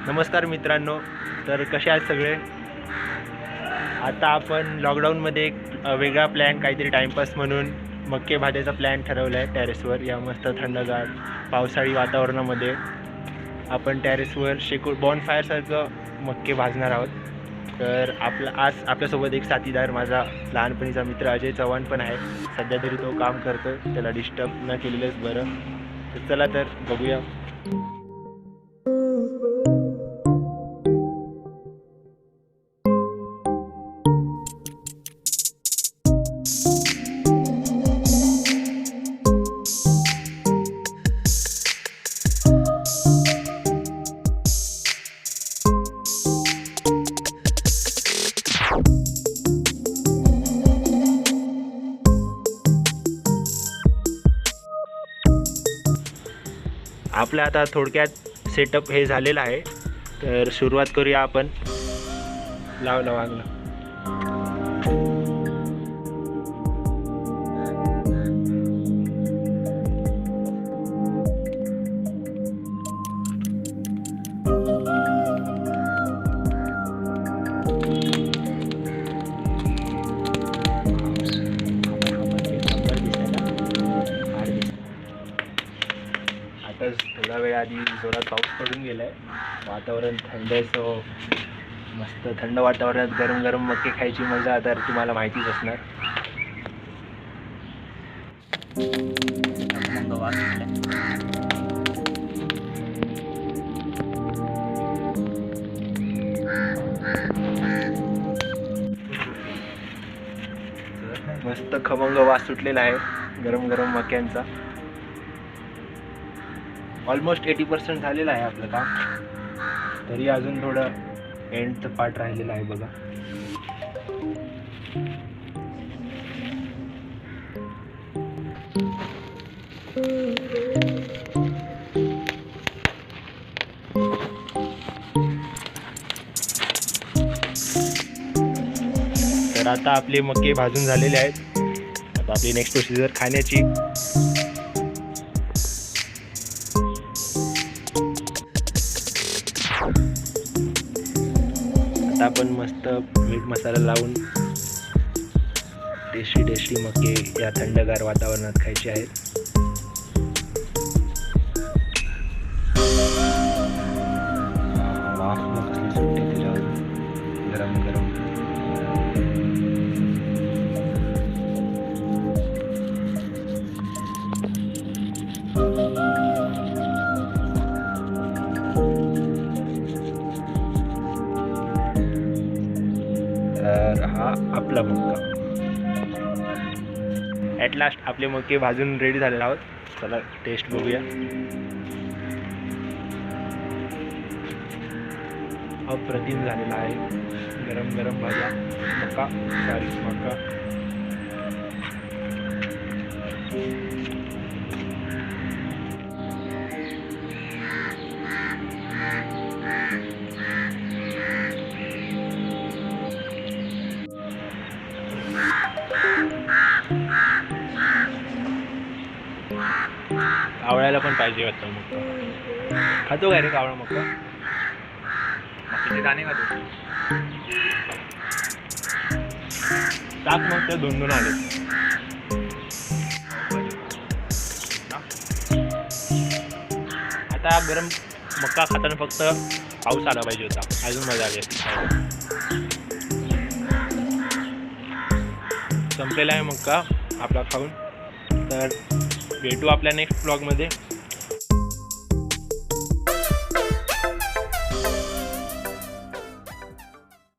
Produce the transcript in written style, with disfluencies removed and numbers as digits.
नमस्कार मित्रांनो, तर कसे आहेत सगळे. आता आपण लॉकडाऊनमध्ये एक वेगळा प्लॅन, काहीतरी टाईमपास म्हणून मक्के भाज्याचा प्लॅन ठरवला आहे. टेरेसवर या मस्त थंडगार पावसाळी वातावरणामध्ये आपण टेरेसवर बॉर्नफायरसारखं मक्के भाजणार आहोत. तर आज आपल्यासोबत एक साथीदार, माझा लहानपणीचा मित्र अजय चव्हाण पण आहे. सध्या तरी तो काम करतो, त्याला डिस्टर्ब न केलेलंच बरं. तर चला तर बघूया. आपलं आता थोडक्यात सेटअप हे झालेलं आहे. तर सुरुवात करूया आपण. लावलं वागलं. थोडा वेळ आधी जोरात पाऊस पडून गेलाय. वातावरण थंड आहे, सो मस्त थंड वातावरणात गरम गरम मक्के खायची मजा तर तुम्हाला माहितीच असणार. मस्त खमंग वास सुटलेला आहे गरम गरम मक्यांचा. ऑलमोस्ट 80% झालेलं आहे आपलं काम. तरी अजून थोडं एंडचं पार्ट राहिलेलं आहे बघा. तर आता आपले मक्के भाजून झालेले आहेत. आता आपली नेक्स्ट प्रोसिजर खाण्याची. आता आपण मस्त मीठ मसाला लावून टेस्टी मक्के या थंडगार वातावरणात खायचे आहेत. वास कसली सुटते त्याच्यावर, गरम गरम. तर हा आपला मक्का. ॲट लास्ट आपले मक्के भाजून रेडी झालेले आहोत. चला टेस्ट बघूया. अप्रतिम झालेला आहे गरम गरम भाज्या मक्का. आवळ्याला पण पाहिजे वाटतं मक्का. खातो काय रे कावळा मक्का? मक्याचे दाणे खातो. टाक मग, 2 आले. आता गरम मक्का खाताना फक्त पाऊस आला पाहिजे होता, अजून मजा आली. संपलेला आहे मक्का आपला खाऊन. तर भेटू आपल्या नेक्स्ट व्लॉगमध्ये.